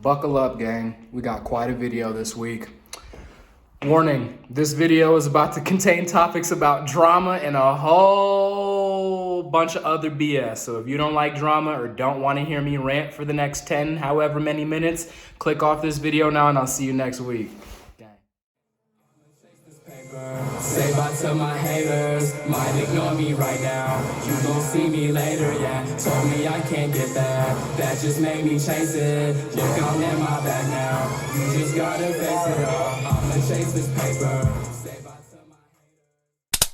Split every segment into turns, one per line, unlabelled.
Buckle up, gang. We got quite a video this week. Warning, this video is about to contain topics about drama and a whole bunch of other BS. So if you don't like drama or don't want to hear me rant for the next 10, however many minutes, click off this video now and I'll see you next week.
Say bye to my haters, might ignore me right now. You gon' see me later, yeah. Told me I can't get that just made me chase it. Look, I'm in my bag now. You just gotta face it all. I'ma chase this paper. Say bye to my haters.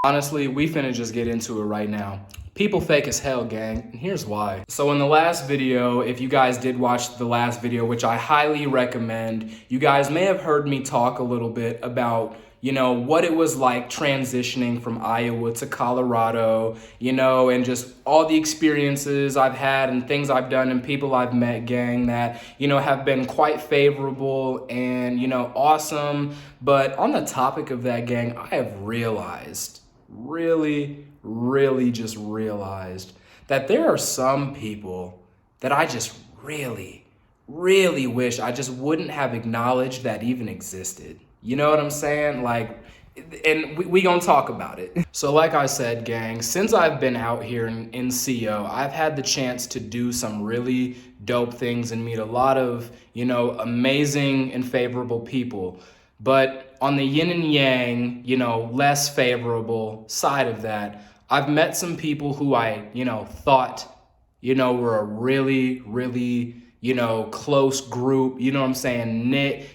Honestly, we finna just get into it right now. People fake as hell, gang, and here's why. So in the last video, if you guys did watch the last video, which I highly recommend, you guys may have heard me talk a little bit about, what it was like transitioning from Iowa to Colorado, and just all the experiences I've had and things I've done and people I've met, gang, that, have been quite favorable and, awesome. But on the topic of that, gang, I have realized, really just realized that there are some people that I just really wish I just wouldn't have acknowledged that even existed. You know what I'm saying? And we gonna talk about it. So like I said, gang, since I've been out here in CO, I've had the chance to do some really dope things and meet a lot of, amazing and favorable people. But on the yin and yang, less favorable side of that, I've met some people who I, thought, were a really, close group, knit,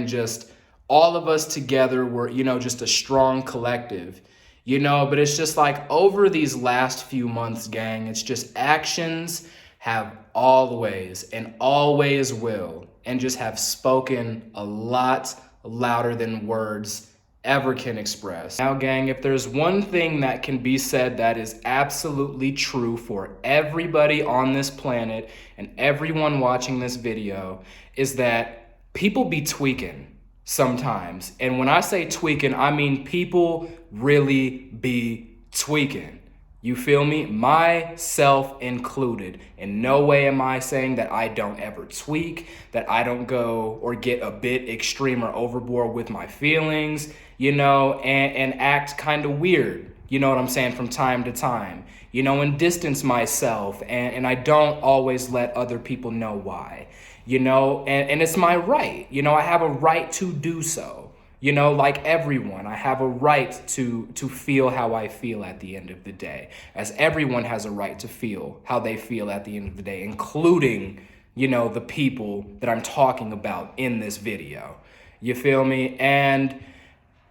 just all of us together were, just a strong collective, but it's just like over these last few months, gang, it's just actions have always and always will and just have spoken a lot louder than words ever can express. Now, gang, if there's one thing that can be said that is absolutely true for everybody on this planet and everyone watching this video, is that people be tweaking sometimes. And when I say tweaking, I mean people really be tweaking. You feel me? Myself included. In no way am I saying that I don't ever tweak, that I don't go or get a bit extreme or overboard with my feelings, and act kind of weird, you know what I'm saying, from time to time, and distance myself, and I don't always let other people know why, and it's my right, I have a right to do so. Like everyone, I have a right to feel how I feel at the end of the day, as everyone has a right to feel how they feel at the end of the day, including, the people that I'm talking about in this video. You feel me? And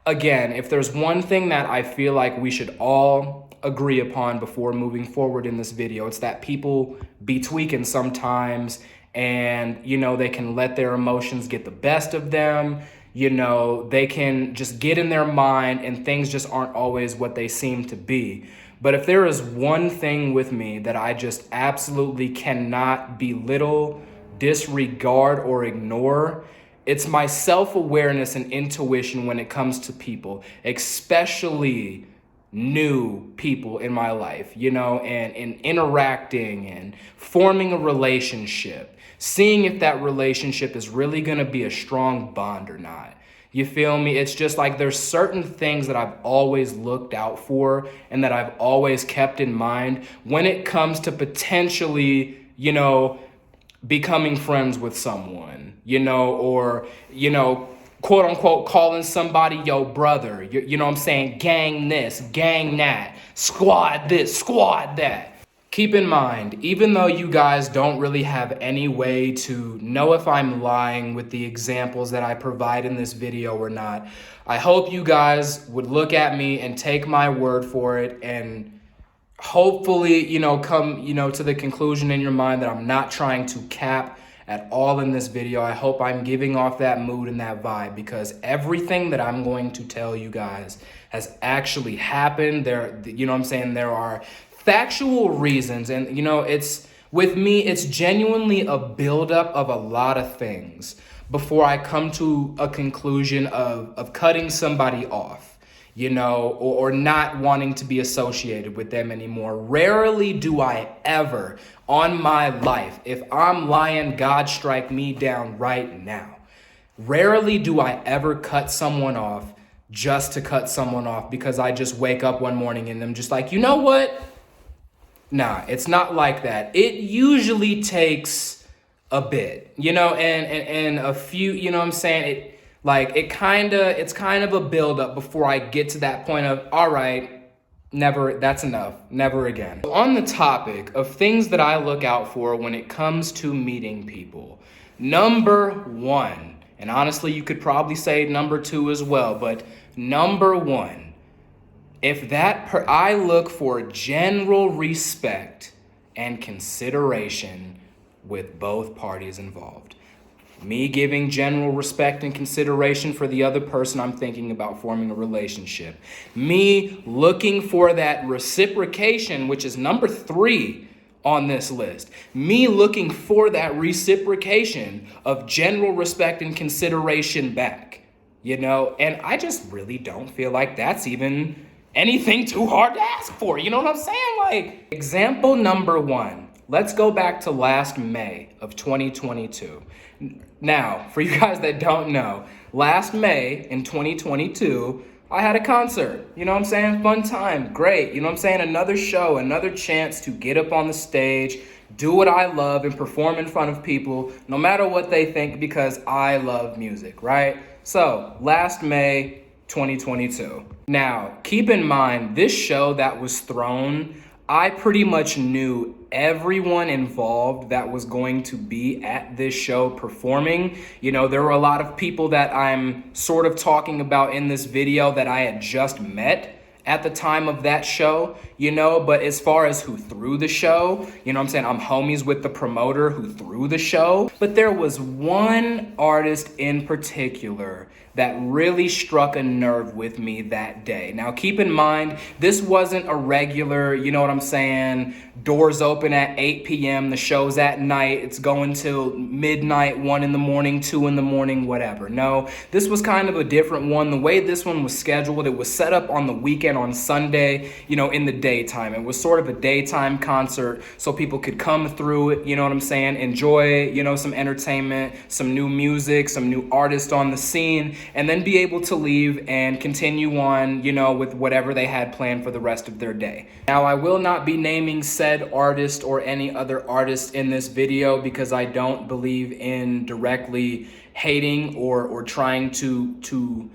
again, if there's one thing that I feel like we should all agree upon before moving forward in this video, it's that people be tweaking sometimes, and, they can let their emotions get the best of them. They can just get in their mind and things just aren't always what they seem to be. But if there is one thing with me that I just absolutely cannot belittle, disregard, or ignore, it's my self-awareness and intuition when it comes to people, especially new people in my life, and interacting and forming a relationship, seeing if that relationship is really gonna be a strong bond or not. You feel me? It's just like there's certain things that I've always looked out for and that I've always kept in mind when it comes to potentially, becoming friends with someone, or, quote unquote, calling somebody yo brother, you know what I'm saying? Gang this, gang that, squad this, squad that. Keep in mind, even though you guys don't really have any way to know if I'm lying with the examples that I provide in this video or not, I hope you guys would look at me and take my word for it and hopefully, come, to the conclusion in your mind that I'm not trying to cap at all in this video. I hope I'm giving off that mood and that vibe, because everything that I'm going to tell you guys has actually happened. There are factual reasons, and it's with me, it's genuinely a buildup of a lot of things before I come to a conclusion of cutting somebody off. or not wanting to be associated with them anymore. Rarely do I ever on my life, if I'm lying, God strike me down right now. Rarely do I ever cut someone off just to cut someone off because I just wake up one morning and I'm just like, you know what? Nah, it's not like that. It usually takes a bit, and a few, what I'm saying? It's kind of a buildup before I get to that point of, all right, never, that's enough, never again. On the topic of things that I look out for when it comes to meeting people, number one, and honestly, you could probably say number two as well, but number one, I look for general respect and consideration with both parties involved. Me giving general respect and consideration for the other person I'm thinking about forming a relationship. Me looking for that reciprocation, which is number 3 on this list. Me looking for that reciprocation of general respect and consideration back. And I just really don't feel like that's even anything too hard to ask for. You know what I'm saying? Example number 1. Let's go back to last May of 2022. Now, for you guys that don't know, last May in 2022, I had a concert. You know what I'm saying? Fun time. Great. You know what I'm saying? Another show, another chance to get up on the stage, do what I love, and perform in front of people, no matter what they think, because I love music, right? So, last May 2022. Now, keep in mind, this show that was thrown, I pretty much knew everyone involved that was going to be at this show performing. There were a lot of people that I'm sort of talking about in this video that I had just met at the time of that show, but as far as who threw the show, I'm saying? I'm homies with the promoter who threw the show. But there was one artist in particular that really struck a nerve with me that day. Now, keep in mind, this wasn't a regular, doors open at 8 p.m., the show's at night, it's going till midnight, 1 in the morning, 2 in the morning, whatever. No, this was kind of a different one. The way this one was scheduled, it was set up on the weekend on Sunday, in the daytime. It was sort of a daytime concert so people could come through it, enjoy, some entertainment, some new music, some new artists on the scene, and then be able to leave and continue on, with whatever they had planned for the rest of their day. Now, I will not be naming said artist or any other artist in this video because I don't believe in directly hating or trying to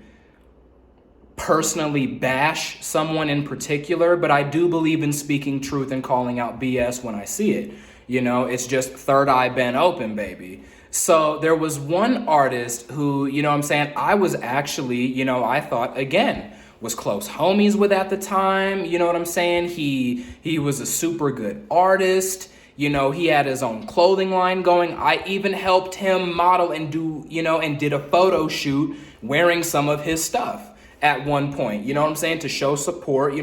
personally bash someone in particular, but I do believe in speaking truth and calling out BS when I see it. It's just third eye been open, baby. So there was one artist who, I was actually, I thought, again, was close homies with at the time. He was a super good artist. He had his own clothing line going. I even helped him model and do, and did a photo shoot wearing some of his stuff at one point, to show support,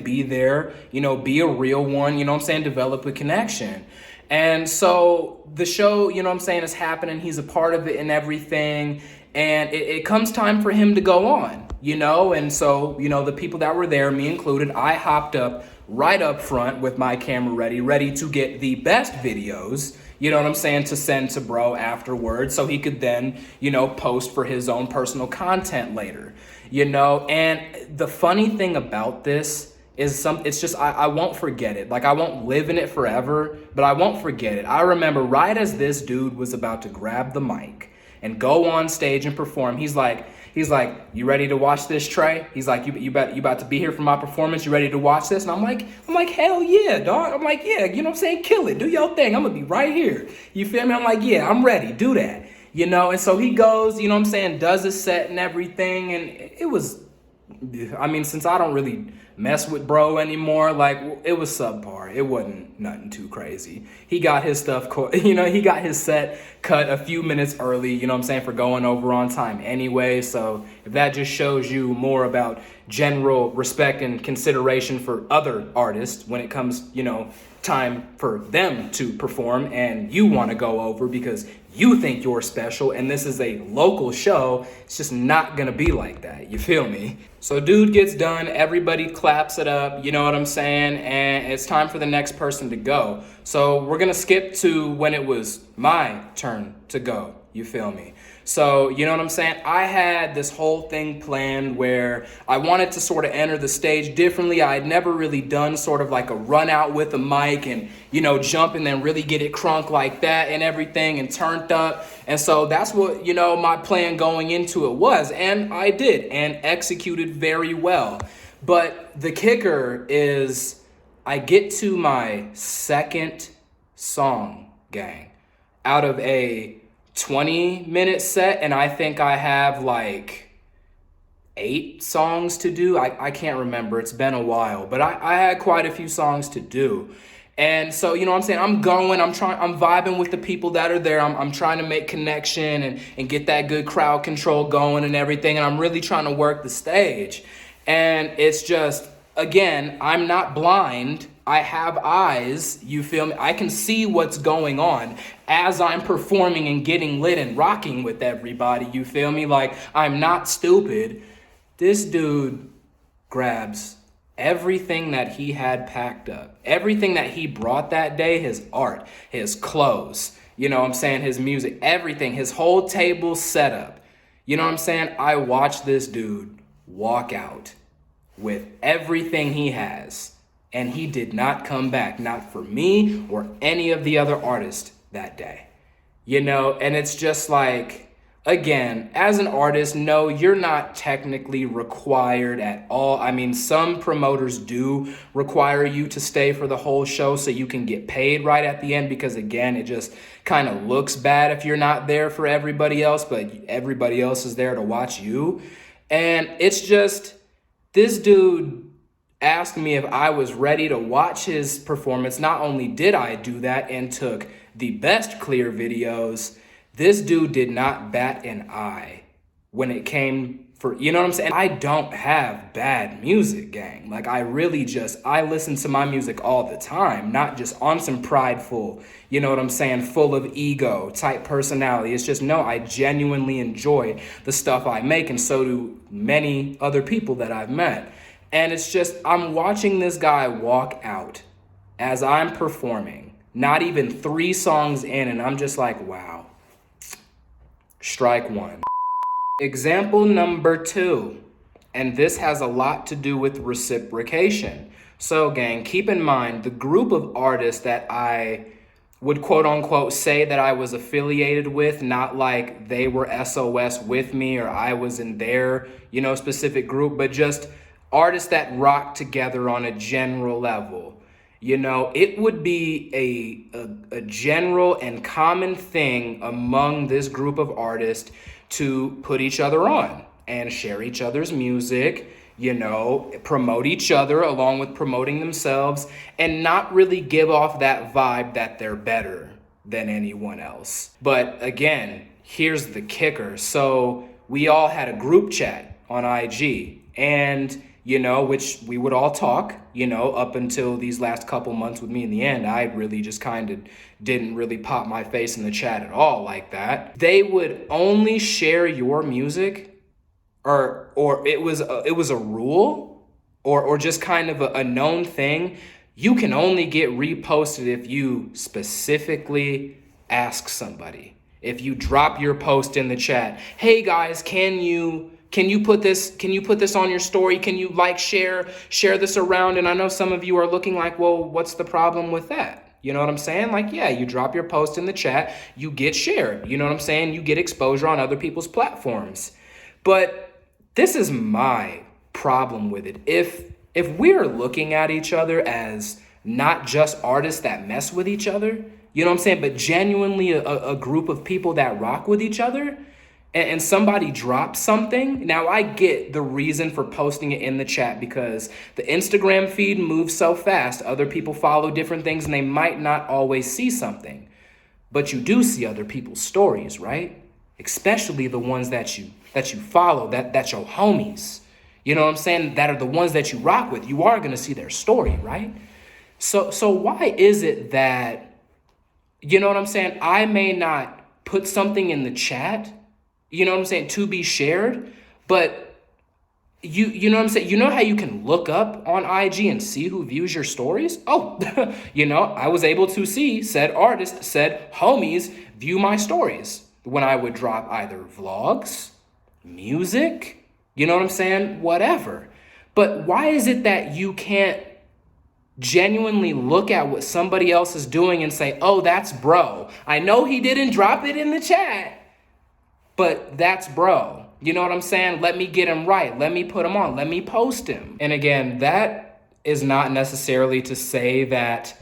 be there, be a real one, develop a connection. And so the show, is happening. He's a part of it and everything. And it comes time for him to go on, and so, the people that were there, me included, I hopped up right up front with my camera ready to get the best videos, to send to bro afterwards so he could then, post for his own personal content later, and the funny thing about this is it's just, I won't forget it. I won't live in it forever, but I won't forget it. I remember right as this dude was about to grab the mic and go on stage and perform, he's like, you ready to watch this, Trey? He's like, you about to be here for my performance? You ready to watch this? And I'm like, hell yeah, dog. I'm like, yeah, kill it, do your thing. I'm gonna be right here. You feel me? I'm like, yeah, I'm ready, do that. And so he goes, does his set and everything. And it was, since I don't really mess with bro anymore, it was subpar. It wasn't nothing too crazy. He got his stuff, he got his set cut a few minutes early, for going over on time anyway. So if that just shows you more about general respect and consideration for other artists when it comes, time for them to perform, and you want to go over because you think you're special and this is a local show. It's just not gonna be like that, you feel me? So dude gets done, everybody claps it up, you know what I'm saying, and it's time for the next person to go. So we're gonna skip to when it was my turn to go, you feel me? So, you know what I'm saying? I had this whole thing planned where I wanted to sort of enter the stage differently. I had never really done sort of like a run out with a mic and, jump and then really get it crunk like that and everything and turned up. And so that's what, my plan going into it was. And I did and executed very well. But the kicker is I get to my second song, gang, out of a 20-minute set, and I think I have like 8 songs to do. I can't remember, it's been a while, but I had quite a few songs to do. And so, you know what I'm saying, I'm vibing with the people that are there. I'm trying to make connection and get that good crowd control going and everything, and I'm really trying to work the stage. And it's just, again, I'm not blind. I have eyes, you feel me? I can see what's going on as I'm performing and getting lit and rocking with everybody, you feel me? Like, I'm not stupid. This dude grabs everything that he had packed up, everything that he brought that day, his art, his clothes, you know what I'm saying, his music, everything, his whole table setup. You know what I'm saying? I watched this dude walk out with everything he has. And he did not come back, not for me or any of the other artists that day. And it's just like, again, as an artist, no, you're not technically required at all. I mean, some promoters do require you to stay for the whole show so you can get paid right at the end because, again, it just kind of looks bad if you're not there for everybody else, but everybody else is there to watch you. And it's just, this dude asked me if I was ready to watch his performance. Not only did I do that and took the best clear videos, this dude did not bat an eye when it came for, you know what I'm saying? I don't have bad music, gang. Like, I listen to my music all the time, not just on some prideful, you know what I'm saying, full of ego type personality. It's just, no, I genuinely enjoy the stuff I make, and so do many other people that I've met. And it's just, I'm watching this guy walk out as I'm performing, not even 3 songs in, and I'm just like, wow, strike one. Example number 2, and this has a lot to do with reciprocation. So gang, keep in mind, the group of artists that I would quote unquote say that I was affiliated with, not like they were SOS with me or I was in their, specific group, but just artists that rock together on a general level. It would be a general and common thing among this group of artists to put each other on and share each other's music, promote each other along with promoting themselves, and not really give off that vibe that they're better than anyone else. But again, here's the kicker. So we all had a group chat on IG, and which we would all talk, up until these last couple months with me. In the end, I really just kind of didn't really pop my face in the chat at all like that. They would only share your music, or it was a rule, or just kind of a known thing. You can only get reposted if you specifically ask somebody. If you drop your post in the chat, hey guys, can you put this on your story? Can you share this around? And I know some of you are looking like, well, what's the problem with that? You know what I'm saying? Like, yeah, you drop your post in the chat, you get shared. You know what I'm saying? You get exposure on other people's platforms. But this is my problem with it. If we're looking at each other as not just artists that mess with each other, you know what I'm saying, but genuinely a group of people that rock with each other, and somebody drops something. Now, I get the reason for posting it in the chat because the Instagram feed moves so fast. Other people follow different things and they might not always see something. But you do see other people's stories, right? Especially the ones that you follow, that your homies. you know what I'm saying, that are the ones that you rock with, you are going to see their story, right? So why is it that, you know what I'm saying, I may not put something in the chat, you know what I'm saying, to be shared, but you know what I'm saying? You know how you can look up on IG and see who views your stories? Oh, I was able to see said artist, said homies view my stories when I would drop either vlogs, music, you know what I'm saying? Whatever. But why is it that you can't genuinely look at what somebody else is doing and say, oh, that's bro. I know he didn't drop it in the chat, but that's bro. You know what I'm saying? Let me get him right. Let me put him on. Let me post him. And again, that is not necessarily to say that,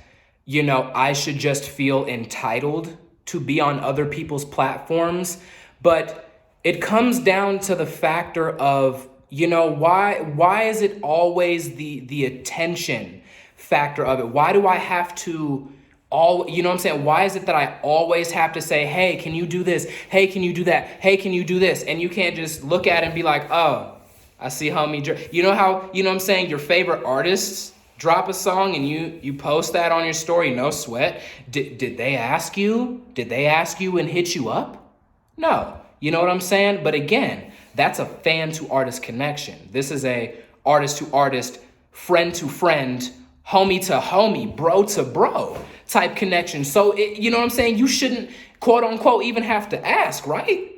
I should just feel entitled to be on other people's platforms. But it comes down to the factor of, why is it always the attention factor of it? Why do I have to you know what I'm saying? Why is it that I always have to say, hey, can you do this? Hey, can you do that? Hey, can you do this? And you can't just look at it and be like, oh, I see homie. You know how, you know what I'm saying, your favorite artists drop a song and you post that on your story, no sweat. Did they ask you? Did they ask you and hit you up? No. You know what I'm saying? But again, that's a fan to artist connection. This is a artist to artist, friend to friend, homie to homie, bro to bro type connection. So, you know what I'm saying? You shouldn't, quote unquote, even have to ask, right?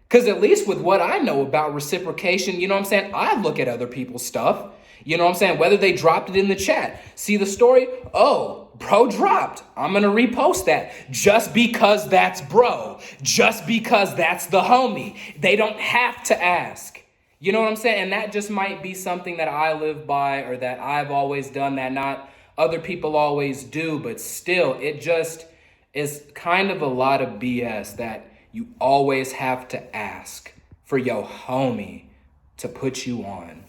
Because at least with what I know about reciprocation, you know what I'm saying? I look at other people's stuff, you know what I'm saying? Whether they dropped it in the chat, see the story, oh, bro dropped, I'm going to repost that just because that's bro, just because that's the homie. They don't have to ask. You know what I'm saying? And that just might be something that I live by, or that I've always done that not other people always do, but still, it just is kind of a lot of BS that you always have to ask for your homie to put you on.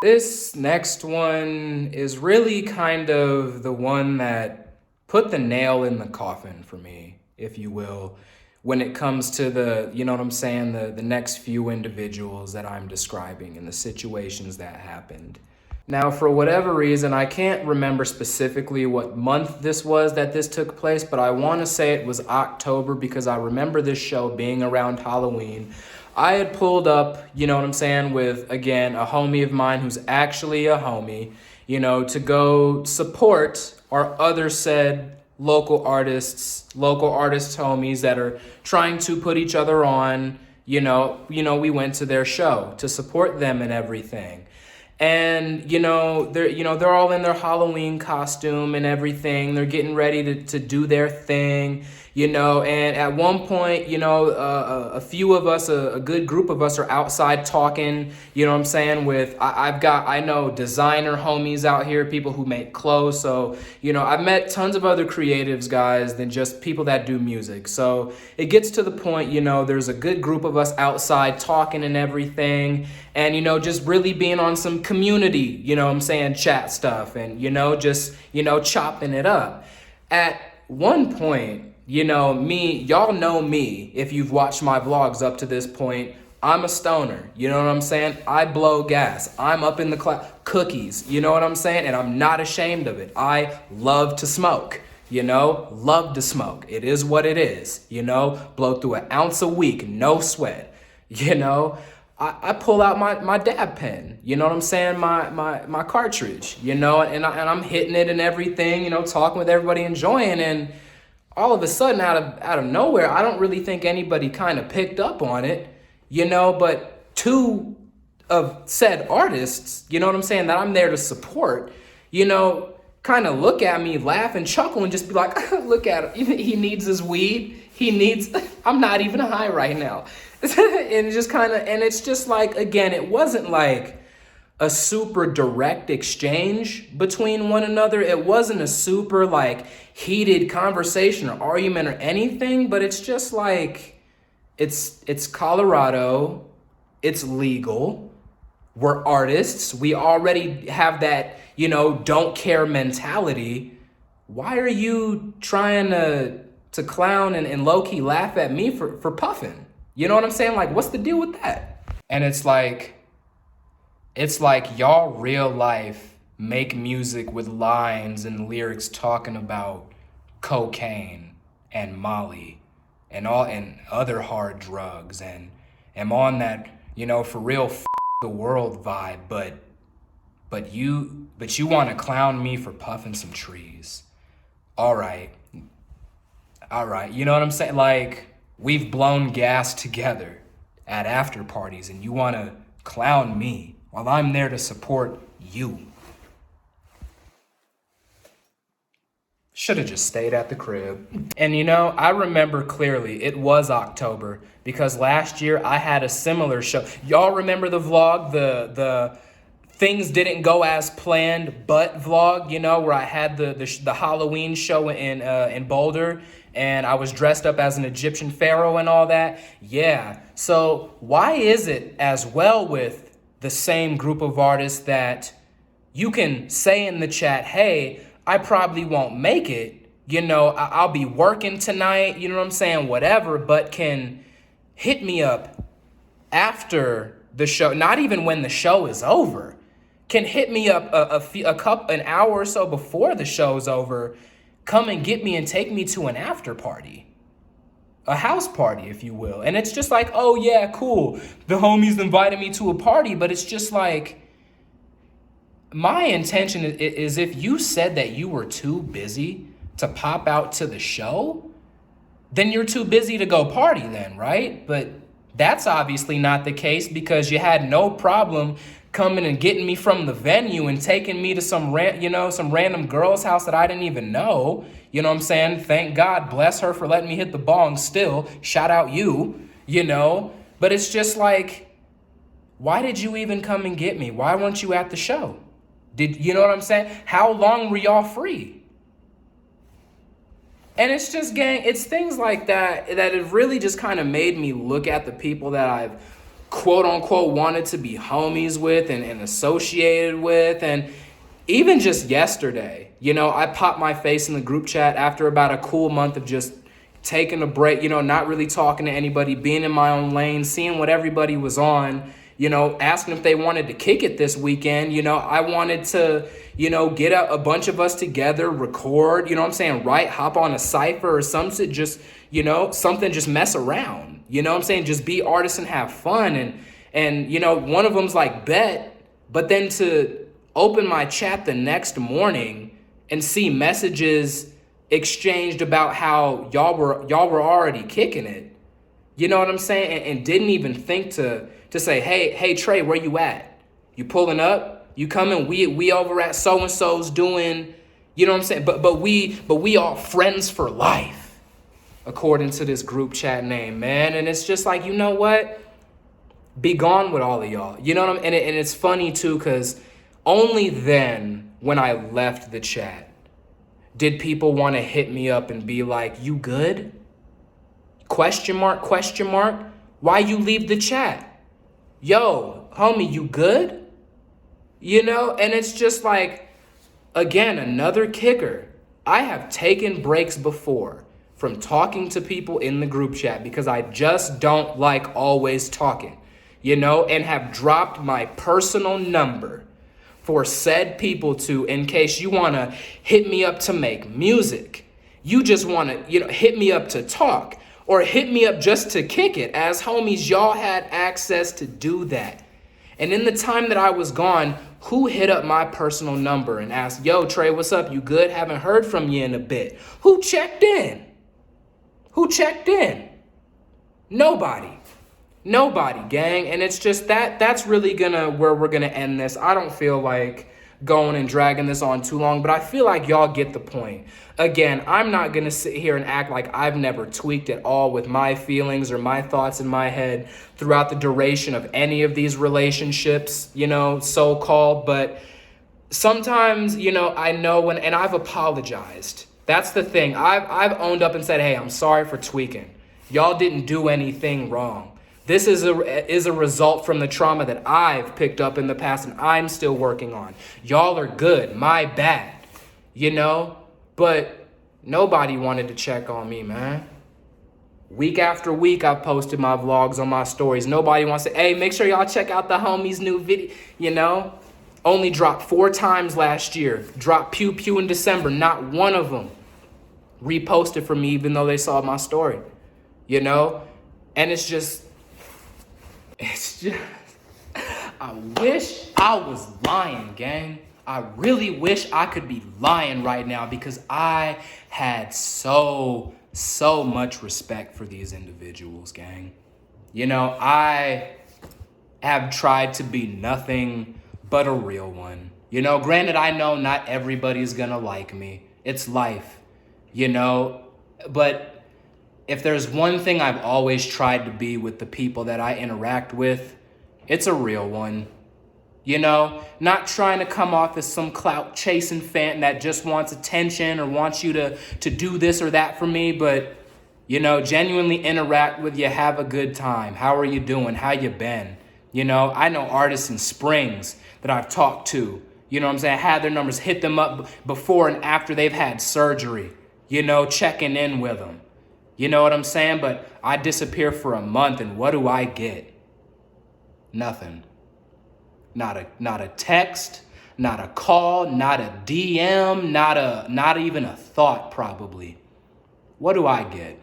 This next one is really kind of the one that put the nail in the coffin for me, if you will, when it comes to the, you know what I'm saying, the next few individuals that I'm describing and the situations that happened. Now, for whatever reason, I can't remember specifically what month this was that this took place, but I want to say it was October because I remember this show being around Halloween. I had pulled up, you know what I'm saying, with, again, a homie of mine who's actually a homie, to go support our other said local artists homies that are trying to put each other on. We went to their show to support them and everything. And, they're all in their Halloween costume and everything. They're getting ready to do their thing, and at one point, a few of us, a good group of us are outside talking, you know what I'm saying, with, I know designer homies out here, people who make clothes. So, I've met tons of other creatives, guys, than just people that do music. So it gets to the point, there's a good group of us outside talking and everything. And, just really being on some community, chat stuff and, just, chopping it up. At one point, y'all know me, if you've watched my vlogs up to this point, I'm a stoner, you know what I'm saying? I blow gas, I'm up in the cookies, you know what I'm saying? And I'm not ashamed of it. I love to smoke, love to smoke. It is what it is, blow through an ounce a week, no sweat, I pull out my dab pen, you know what I'm saying? My cartridge, and I'm hitting it and everything, talking with everybody, enjoying, and all of a sudden out of nowhere, I don't really think anybody kind of picked up on it, but two of said artists, you know what I'm saying, that I'm there to support, kind of look at me, laugh and chuckle and just be like, look at him, he needs his weed, I'm not even high right now. And it's just like, again, it wasn't like a super direct exchange between one another. It wasn't a super like heated conversation or argument or anything, but it's just like, it's Colorado, it's legal, we're artists, we already have that, don't care mentality. Why are you trying to clown and low-key laugh at me for puffing? You know what I'm saying? Like, what's the deal with that? And it's like, It's like y'all real life make music with lines and lyrics talking about cocaine and Molly and all and other hard drugs and am on that, for real the world vibe, but you want to clown me for puffing some trees. All right. All right. You know what I'm saying? Like, we've blown gas together at after parties and you want to clown me while I'm there to support you. Should have just stayed at the crib. And I remember clearly it was October because last year I had a similar show. Y'all remember the vlog, the things didn't go as planned but vlog, where I had the Halloween show in Boulder and I was dressed up as an Egyptian pharaoh and all that. Yeah. So why is it as well with the same group of artists that you can say in the chat, hey, I probably won't make it. I'll be working tonight, you know what I'm saying? Whatever, but can hit me up after the show, not even when the show is over. Can hit me up an hour or so before the show's over, come and get me and take me to an after party. A house party, if you will. And it's just like, oh yeah, cool. The homies invited me to a party, but it's just like, my intention is if you said that you were too busy to pop out to the show, then you're too busy to go party then, right? But that's obviously not the case because you had no problem coming and getting me from the venue and taking me to some random girl's house that I didn't even know. You know what I'm saying? Thank God, bless her for letting me hit the bong still. Shout out you, But it's just like, why did you even come and get me? Why weren't you at the show? You know what I'm saying? How long were y'all free? And it's just, gang, it's things like that have really just kind of made me look at the people that I've quote unquote wanted to be homies with and associated with. And even just yesterday, I popped my face in the group chat after about a cool month of just taking a break, not really talking to anybody, being in my own lane, seeing what everybody was on. Asking if they wanted to kick it this weekend. I wanted to, get a bunch of us together, record, write, hop on a cypher or something, just, something, just mess around, just be artists and have fun. And one of them's like, bet, but then to open my chat the next morning and see messages exchanged about how y'all were already kicking it. You know what I'm saying? And didn't even think to say, hey, Trey, where you at? You pulling up? You coming? We over at so-and-so's doing, you know what I'm saying? But we all friends for life, according to this group chat name, man. And it's just like, you know what? Be gone with all of y'all. You know what I'm, and it's funny too, because only then when I left the chat did people want to hit me up and be like, you good? Question mark? Why you leave the chat? Yo, homie, you good? And it's just like, again, another kicker. I have taken breaks before from talking to people in the group chat because I just don't like always talking, and have dropped my personal number for said people to, in case you want to hit me up to make music. You just want to, hit me up to talk. Or hit me up just to kick it. As homies, y'all had access to do that. And in the time that I was gone, who hit up my personal number and asked, yo, Trey, what's up? You good? Haven't heard from you in a bit. Who checked in? Nobody, gang. And it's just that's really where we're gonna end this. I don't feel like going and dragging this on too long, but I feel like y'all get the point. Again, I'm not going to sit here and act like I've never tweaked at all with my feelings or my thoughts in my head throughout the duration of any of these relationships, so-called. But sometimes, I know and I've apologized. That's the thing. I've owned up and said, hey, I'm sorry for tweaking. Y'all didn't do anything wrong. This is a result from the trauma that I've picked up in the past and I'm still working on. Y'all are good. My bad. But nobody wanted to check on me, man. Week after week, I've posted my vlogs on my stories. Nobody wants to, hey, make sure y'all check out the homie's new video, you know? Only dropped 4 times last year. Dropped Pew Pew in December. Not one of them reposted for me, even though they saw my story, you know? And it's just, I wish I was lying, gang. I really wish I could be lying right now because I had so much respect for these individuals, gang. You know, I have tried to be nothing but a real one. You know, granted, I know not everybody's gonna like me. It's life, you know, but if there's one thing I've always tried to be with the people that I interact with, it's a real one. You know, not trying to come off as some clout chasing fan that just wants attention or wants you to do this or that for me, but, you know, genuinely interact with you, have a good time. How are you doing? How you been? You know, I know artists in Springs that I've talked to, you know what I'm saying? I had their numbers, hit them up before and after they've had surgery, you know, checking in with them. You know what I'm saying? But I disappear for a month and what do I get? Nothing. Not a text, not a call, not a DM, not even a thought probably. What do I get?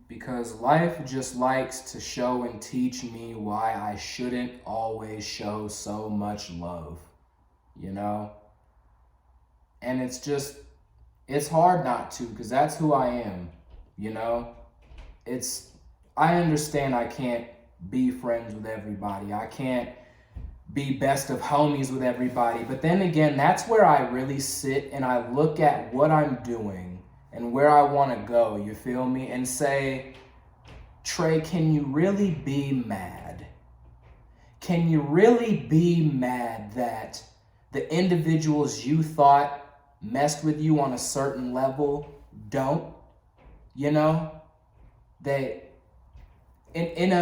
Because life just likes to show and teach me why I shouldn't always show so much love, you know? And it's hard not to, because that's who I am, you know? I understand I can't be friends with everybody. I can't be best of homies with everybody. But then again, that's where I really sit and I look at what I'm doing and where I want to go, you feel me? And say, Trey, can you really be mad? Can you really be mad that the individuals you thought messed with you on a certain level don't? You know? They in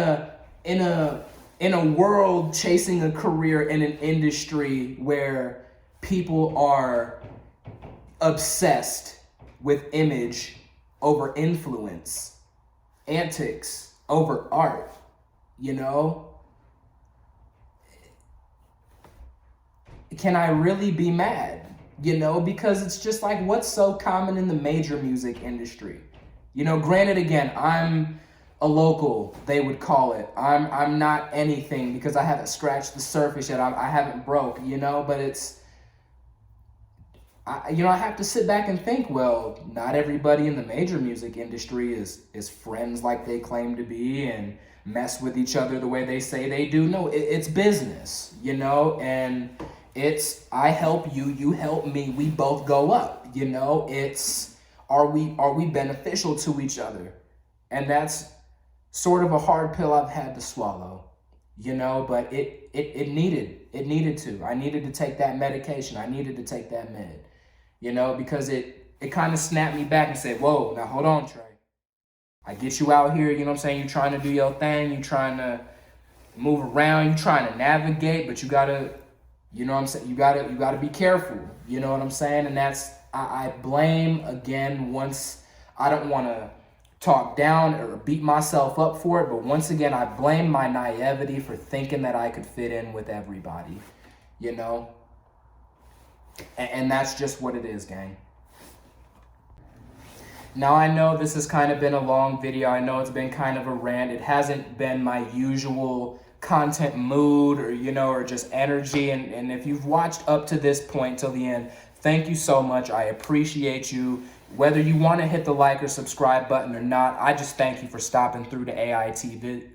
a world chasing a career in an industry where people are obsessed with image over influence, antics over art, you know? Can I really be mad? You know, because it's just like what's so common in the major music industry. You know, granted, again, I'm a local, they would call it. I'm not anything because I haven't scratched the surface yet. I haven't broke, you know, but I have to sit back and think, well, not everybody in the major music industry is friends like they claim to be and mess with each other the way they say they do. No, it's business, you know, and it's I help you, you help me, we both go up, you know. It's are we beneficial to each other? And that's sort of a hard pill I've had to swallow, you know, but it needed to. I needed to take that medication. I needed to take that med, you know, because it kind of snapped me back and said, whoa, now hold on, Trey. I get you out here, you know what I'm saying? You're trying to do your thing. You're trying to move around. You're trying to navigate, but you got to, you know what I'm saying? You got to be careful, you know what I'm saying? And that's, I blame, again, once, I don't want to talk down or beat myself up for it, but once again, I blame my naivety for thinking that I could fit in with everybody, you know? And that's just what it is, gang. Now, I know this has kind of been a long video. I know it's been kind of a rant. It hasn't been my usual content mood or, you know, or just energy. And if you've watched up to this point till the end, thank you so much. I appreciate you. Whether you want to hit the like or subscribe button or not, I just thank you for stopping through to AITV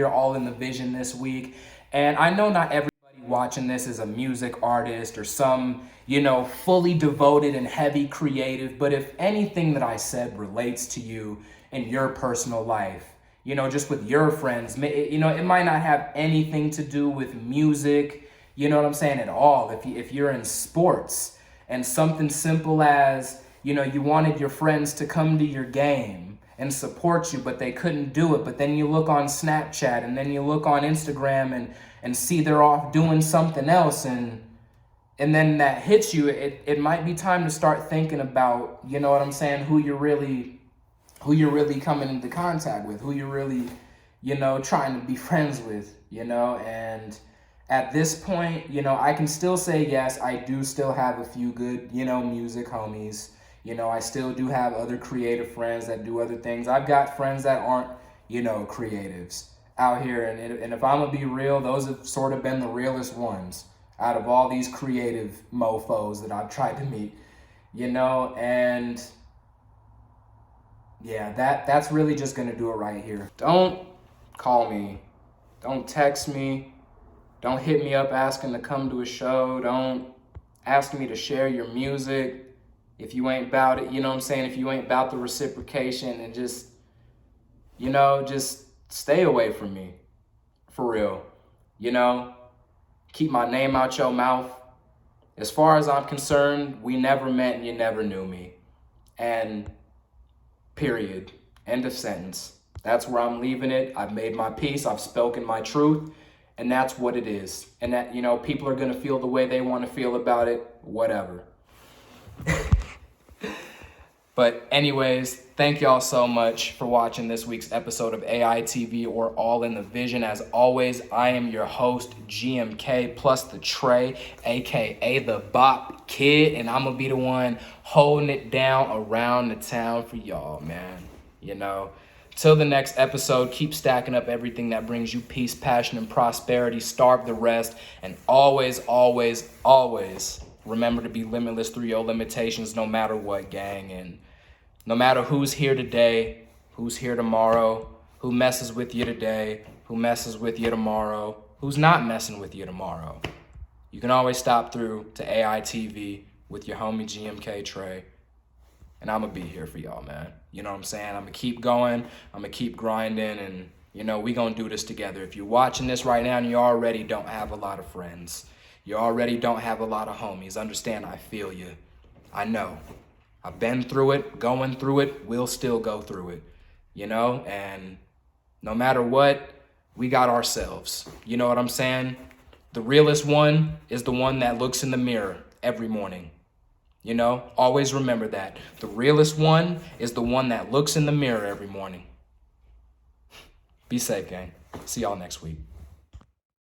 or All in the Vision this week. And I know not everybody watching this is a music artist or some, you know, fully devoted and heavy creative, but if anything that I said relates to you in your personal life, you know, just with your friends, you know, it might not have anything to do with music, you know what I'm saying, at all. If you're in sports, and something simple as, you know, you wanted your friends to come to your game and support you, but they couldn't do it. But then you look on Snapchat and then you look on Instagram and see they're off doing something else. And and then that hits you, it might be time to start thinking about, you know what I'm saying, who you're really coming into contact with, who you're really, trying to be friends with, and at this point, I can still say, yes, I do still have a few good, music homies. I still do have other creative friends that do other things. I've got friends that aren't, creatives out here. And if I'm going to be real, those have sort of been the realest ones out of all these creative mofos that I've tried to meet, and yeah, that's really just going to do it right here. Don't call me. Don't text me. Don't hit me up asking to come to a show. Don't ask me to share your music if you ain't about it, if you ain't about the reciprocation, and just stay away from me, for real. Keep my name out your mouth. As far as I'm concerned, we never met and you never knew me. And period. End of sentence. That's where I'm leaving it. I've made my peace. I've spoken my truth. And that's what it is. And that, people are going to feel the way they want to feel about it. Whatever. But anyways, thank y'all so much for watching this week's episode of AITV, or All in the Vision. As always, I am your host, GMK, plus the Trey, aka the Bop Kid, and I'm gonna be the one holding it down around the town for y'all, man. Till the next episode, keep stacking up everything that brings you peace, passion, and prosperity. Starve the rest, and always, always, always remember to be limitless through your limitations, no matter what, gang. And no matter who's here today, who's here tomorrow, who messes with you today, who messes with you tomorrow, who's not messing with you tomorrow, you can always stop through to AITV with your homie Gmktre. And I'm going to be here for y'all, man. You know what I'm saying? I'm going to keep going. I'm going to keep grinding. And, we going to do this together. If you're watching this right now and you already don't have a lot of friends, you already don't have a lot of homies, understand, I feel you. I know. I've been through it, going through it, we'll still go through it, and no matter what, we got ourselves. You know what I'm saying? The realest one is the one that looks in the mirror every morning. Always remember that. The realest one is the one that looks in the mirror every morning. Be safe, gang. See y'all next week.